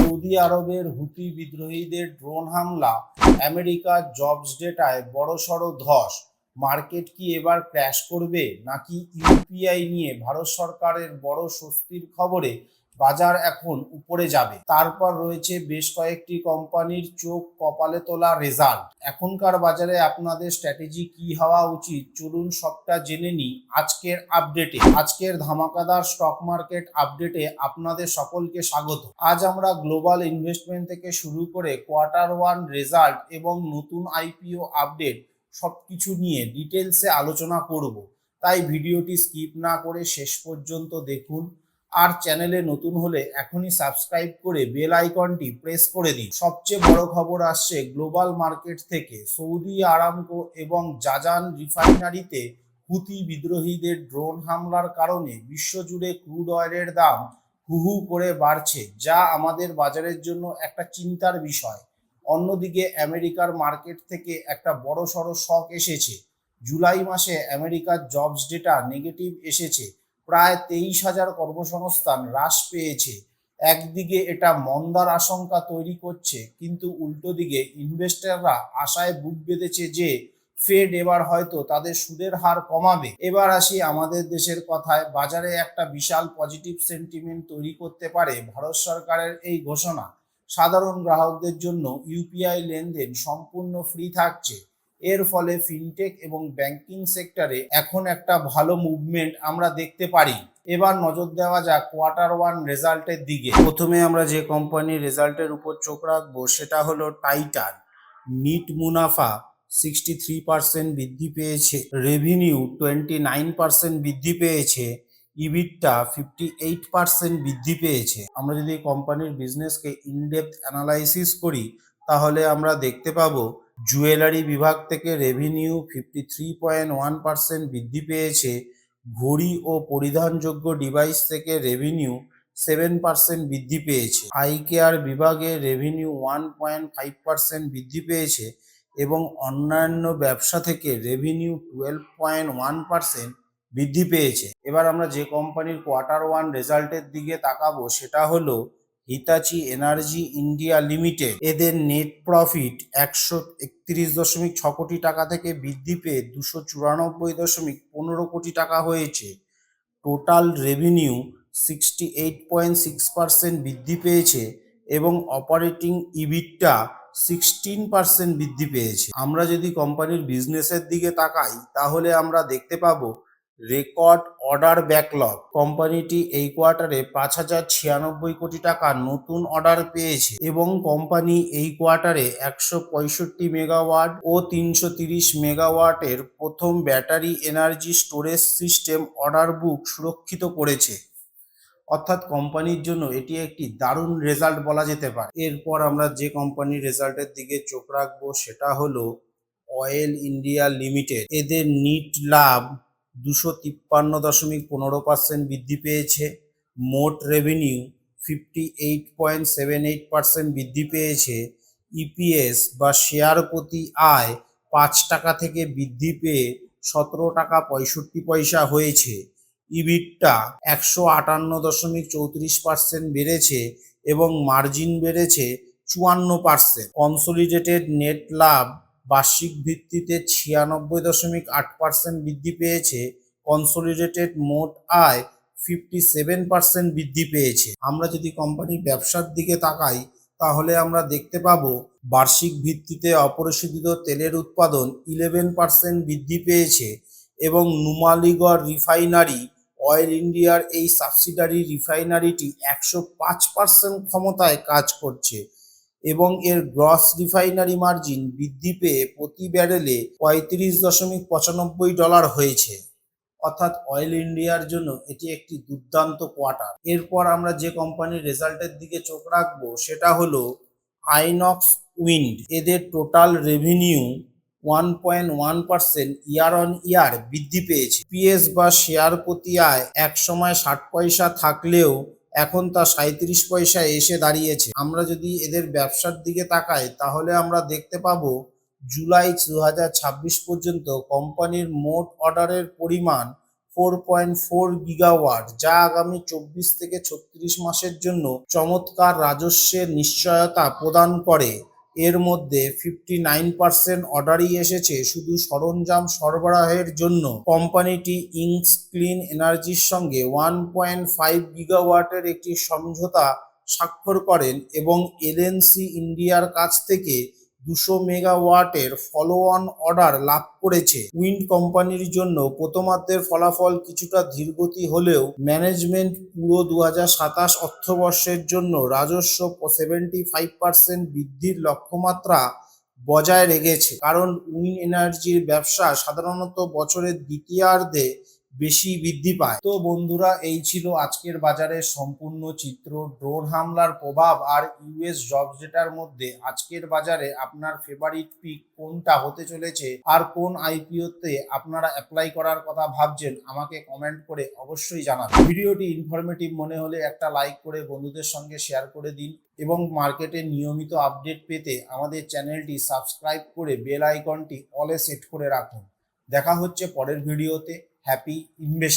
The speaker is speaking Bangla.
সৌদি আরবের হুতি বিদ্রোহীদের ড্রোন হামলা, আমেরিকার জবস ডেটায় বড়সড় ধস। মার্কেট কি এবার ক্র্যাশ করবে, নাকি ইউপিআই নিয়ে ভারত সরকারের বড় স্বস্তির খবরে বাজার এখন উপরে যাবে? তারপর রয়েছে বেশ কয়েকটি কোম্পানির চোখ কপালে তোলা রেজাল্ট। এখনকার বাজারে আপনাদের স্ট্র্যাটেজি কি হওয়া উচিত, চলুন সবটা জেনে নিই আজকের আপডেটে। আজকের ধামাকাদার স্টক মার্কেট আপডেটে আপনাদের সকলকে স্বাগত। আজ আমরা গ্লোবাল ইনভেস্টমেন্ট থেকে শুরু করে কোয়ার্টার 1 রেজাল্ট এবং নতুন আইপিও আপডেট সবকিছু নিয়ে ডিটেলসে আলোচনা করব। তাই ভিডিওটি স্কিপ না করে শেষ পর্যন্ত দেখুন। আর চ্যানেলে নতুন হলে এখনই সাবস্ক্রাইব করে বেল আইকনটি প্রেস করে দিন। সবচেয়ে বড় খবর আসছে গ্লোবাল মার্কেট থেকে। সৌদি আরামকো এবং জাজান রিফাইনারিতে হুতি বিদ্রোহীদের ড্রোন হামলার কারণে বিশ্বজুড়ে ক্রুড অয়েলের দাম হু হু করে বাড়ছে, যা আমাদের বাজারের জন্য একটা চিন্তার বিষয়। অন্যদিকে আমেরিকার মার্কেট থেকে একটা বড়সড় শক এসেছে। জুলাই মাসে আমেরিকার জবস ডেটা নেগেটিভ এসেছে। প্রায় 23,000 কর্মসংস্থান হ্রাস পেয়েছে। একদিকে এটা মন্দার আশঙ্কা তৈরি করছে, কিন্তু উল্টো দিকে ইনভেস্টররা আশায় বুক বেঁধেছে যে ফেড এবার হয়তো তাদের সুদের হার কমাবে। এবার আসি আমাদের দেশের কথায়। বাজারে একটা বিশাল পজিটিভ সেন্টিমেন্ট তৈরি করতে পারে ভারত সরকারের এই ঘোষণা। সাধারণ গ্রাহকদের জন্য ইউপিআই লেনদেন সম্পূর্ণ ফ্রি থাকছে। এর ফলে ফিনটেক এবং ব্যাংকিং সেক্টরে এখন একটা ভালো মুভমেন্ট আমরা দেখতে পারি। এবার নজর দেওয়া যাক কোয়ার্টার 1 রেজাল্টের দিকে। প্রথমে আমরা যে কোম্পানির রেজাল্টের উপর চোখ রাখবো সেটা হলো টাইটান। নিট মুনাফা 63% বৃদ্ধি পেয়েছে, রেভিনিউ 29% বৃদ্ধি পেয়েছে, ইবিটটা 58% বৃদ্ধি পেয়েছে। আমরা যদি কোম্পানির বিজনেসকে ইনডেপথ অ্যানালাইসিস করি তাহলে আমরা দেখতে পাবো জুয়েলারি বিভাগ থেকে রেভিনিউ 53.1% বৃদ্ধি পেয়েছে, ঘড়ি ও পরিধানযোগ্য ডিভাইস থেকে রেভিনিউ 7% বৃদ্ধি পেয়েছে, আই কেয়ার বিভাগে রেভিনিউ 1.5% বৃদ্ধি পেয়েছে এবং অন্যান্য ব্যবসা থেকে রেভিনিউ 12.1% বৃদ্ধি পেয়েছে। এবার আমরা যে কোম্পানির কোয়ার্টার 1 রেজাল্টের দিকে তাকাবো সেটা হলো হিতাচি এনার্জি ইন্ডিয়া লিমিটেড। এদের নেট প্রফিট 131.6 কোটি টাকা থেকে বৃদ্ধি পেয়ে 294.15 কোটি টাকা হয়েছে। টোটাল রেভিনিউ 68.6% বৃদ্ধি পেয়েছে এবং অপারেটিং ইবিটটা 16% বৃদ্ধি পেয়েছে। আমরা যদি কোম্পানির বিজনেসের দিকে তাকাই তাহলে আমরা দেখতে পাবো রেকর্ড অর্ডার ব্যাকলগ। কোম্পানিটি এই কোয়ার্টারে 5,096 কোটি টাকা নতুন অর্ডার পেয়েছে এবং কোম্পানি এই কোয়ার্টারে 165 মেগাওয়াট ও 330 মেগাওয়াটের প্রথম battery energy storage system order book সুরক্ষিত করেছে। অর্থাৎ কোম্পানির জন্য এটি একটি দারুণ রেজাল্ট বলা যেতে পারে। এরপর আমরা যে কোম্পানির রেজাল্টের দিকে চোখ রাখবো সেটা হলো অয়েল ইন্ডিয়া লিমিটেড। এদের নিট লাভ 253.15% বৃদ্ধি পেয়েছে, মোট রেভিনিউ 58.78% বৃদ্ধি পেয়েছে, ইপিএস বা শেয়ার প্রতি আয় 5 টাকা থেকে বৃদ্ধি পেয়ে 17 টাকা 65 পয়সা হয়েছে, ইবিটটা 158.34% বেড়েছে এবং মার্জিন বেড়েছে 54%। কনসোলিডেটেড নেট লাভ বার্ষিক ভিত্তিতে 96.8% বৃদ্ধি পেয়েছে, কনসোলিডেটেড মোট আয় 57% বৃদ্ধি পেয়েছে। আমরা যদি কোম্পানির ব্যবসার দিকে তাকাই তাহলে আমরা দেখতে পাবো বার্ষিক ভিত্তিতে অপরিশোধিত তেলের উৎপাদন 11% বৃদ্ধি পেয়েছে এবং নুমালীগড় রিফাইনারি অয়েল ইন্ডিয়ার এই সাবসিডারি রিফাইনারিটি 105% ক্ষমতায় কাজ করছে এবং এর গ্রস রিফাইনারি মার্জিন বৃদ্ধি পেয়ে প্রতি ব্যারেলে $35.95 হয়েছে। অর্থাৎ অয়েল ইন্ডিয়ার জন্য এটি একটি দুর্দান্ত কোয়ার্টার। এরপর আমরা যে কোম্পানির রেজাল্টের দিকে চোখ রাখবো সেটা হলো আইনক্স উইন্ড। এদের টোটাল রেভিনিউ 1.1% ইয়ার অন ইয়ার বৃদ্ধি পেয়েছে। পিএস বা শেয়ার প্রতি আয় এক সময় 60 পয়সা থাকলেও এখন তা 37 পয়সায় এসে দাঁড়িয়েছে। আমরা যদি এদের ব্যবসার দিকে তাকাই তাহলে আমরা দেখতে পাবো জুলাই 2026 পর্যন্ত কোম্পানির মোট অর্ডারের পরিমাণ 4.4 গিগাওয়াট, যা আগামী 24 থেকে 36 মাসের জন্য চমৎকার রাজস্বের নিশ্চয়তা প্রদান করে। এর মধ্যে 59% অর্ডারই এসেছে শুধু সরঞ্জাম সরবরাহের জন্য। কোম্পানিটি ইংস ক্লিন এনার্জির সঙ্গে 1.5 গিগাওয়াটের একটি সমঝোতা স্বাক্ষর করেন এবং এলএনসি ইন্ডিয়ার কাছ থেকে 200 মেগাওয়াটের ফলো অন অর্ডার লাভ করেছে। উইন্ড কোম্পানির জন্য প্রথমার্ধের ফলাফল কিছুটা ধীরগতি হলেও ম্যানেজমেন্ট পুরো 2027 অর্থবর্ষের জন্য রাজস্ব 75% বৃদ্ধির লক্ষ্যমাত্রা বজায় রেখেছে, কারণ উইন্ড এনার্জির ব্যবসা সাধারণত বছরের দ্বিতীয়ার্ধে বেশি বৃদ্ধি পায়। তো বন্ধুরা, এই ছিল আজকের বাজারের সম্পূর্ণ চিত্র। ড্রোন হামলার প্রভাব আর ইউএস জবস ডেটার মধ্যে আজকের বাজারে আপনার ফেভারিট পিক কোনটা হতে চলেছে আর কোন আইপিওতে আপনারা অ্যাপ্লাই করার কথা ভাবছেন, আমাকে কমেন্ট করে অবশ্যই জানাবেন। ভিডিওটি ইনফরমেটিভ মনে হলে একটা লাইক করে বন্ধুদের সঙ্গে শেয়ার করে দিন এবং মার্কেটের নিয়মিত আপডেট পেতে আমাদের চ্যানেলটি সাবস্ক্রাইব করে বেল আইকনটি অলে সেট করে রাখুন। দেখা হচ্ছে পরের ভিডিওতে। Happy investing.